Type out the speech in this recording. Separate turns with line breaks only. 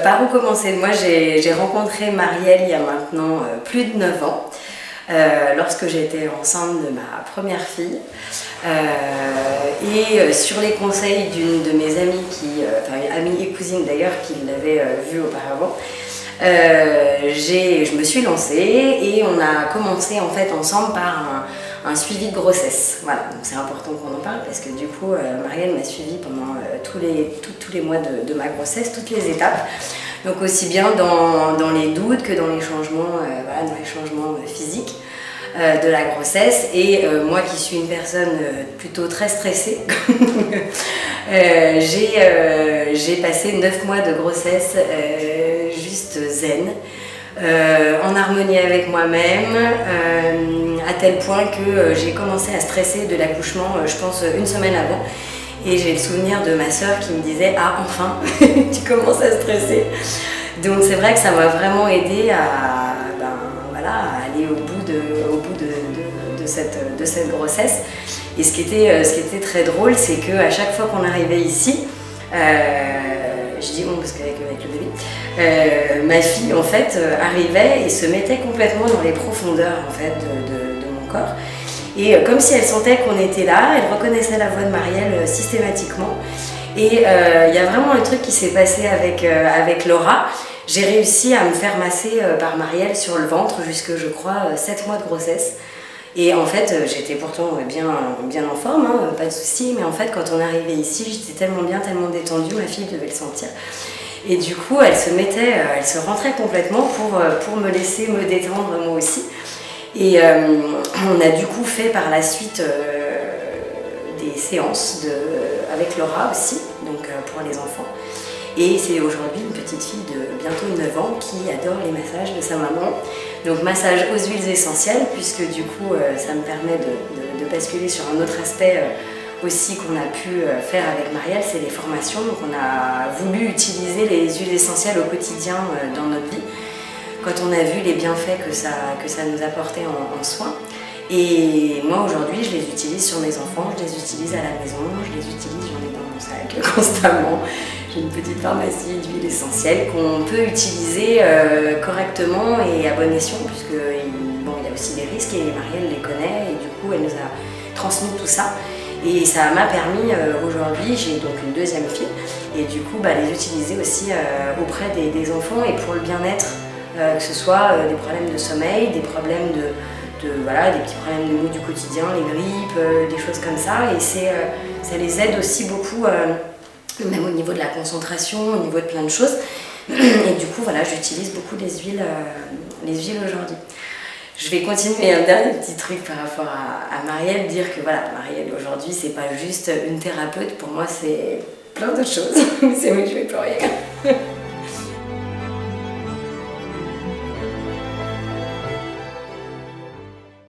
par où commencer? Moi, j'ai rencontré Marielle il y a maintenant plus de 9 ans, lorsque j'étais enceinte de ma première fille. Sur les conseils d'une de mes amies, amie et cousine d'ailleurs, qui l'avait vue auparavant, je me suis lancée et on a commencé en fait ensemble par un suivi de grossesse. Voilà, donc c'est important qu'on en parle parce que du coup, Marielle m'a suivie pendant tous les mois de ma grossesse, toutes les étapes. Donc aussi bien dans les doutes que dans les changements, dans les changements physiques de la grossesse. Et moi qui suis une personne plutôt très stressée, j'ai passé 9 mois de grossesse juste zen, en harmonie avec moi-même, à tel point que j'ai commencé à stresser de l'accouchement, je pense, une semaine avant. Et j'ai le souvenir de ma sœur qui me disait « Ah, enfin, tu commences à stresser !» Donc c'est vrai que ça m'a vraiment aidée à aller au bout de cette grossesse. Et ce qui était très drôle, c'est qu'à chaque fois qu'on arrivait ici, je dis on parce qu'avec le bébé, ma fille en fait arrivait et se mettait complètement dans les profondeurs en fait de mon corps. Et comme si elle sentait qu'on était là, elle reconnaissait la voix de Marielle systématiquement. Et il y a vraiment un truc qui s'est passé avec Laura. J'ai réussi à me faire masser par Marielle sur le ventre jusque, je crois, 7 mois de grossesse. Et en fait, j'étais pourtant bien en forme, hein, pas de souci. Mais en fait, quand on arrivait ici, j'étais tellement bien, tellement détendue, ma fille devait le sentir. Et du coup, elle se rentrait complètement pour me laisser me détendre moi aussi. Et on a du coup fait par la suite des séances avec Laura aussi, donc pour les enfants. Et c'est aujourd'hui une petite fille de bientôt 9 ans qui adore les massages de sa maman. Donc massage aux huiles essentielles, puisque du coup ça me permet de basculer sur un autre aspect aussi qu'on a pu faire avec Marielle, c'est les formations. Donc on a voulu utiliser les huiles essentielles au quotidien dans notre vie, quand on a vu les bienfaits que ça nous apportait en soins. Et moi aujourd'hui je les utilise sur mes enfants, je les utilise à la maison, j'en ai dans mon sac constamment. J'ai une petite pharmacie d'huiles essentielles qu'on peut utiliser correctement et à bon escient, puisque il y a aussi des risques et Marielle les connaît et du coup elle nous a transmis tout ça. Et ça m'a permis aujourd'hui, j'ai donc une deuxième fille, et du coup les utiliser aussi auprès des enfants et pour le bien-être, que ce soit des problèmes de sommeil, des problèmes des petits problèmes de maux du quotidien, les grippes, des choses comme ça. Et ça les aide aussi beaucoup, même au niveau de la concentration, au niveau de plein de choses. Et du coup, j'utilise beaucoup les huiles aujourd'hui. Je vais continuer un dernier petit truc par rapport à Marielle, dire que Marielle aujourd'hui, c'est pas juste une thérapeute, pour moi c'est plein d'autres choses. C'est oui, je vais plus rien.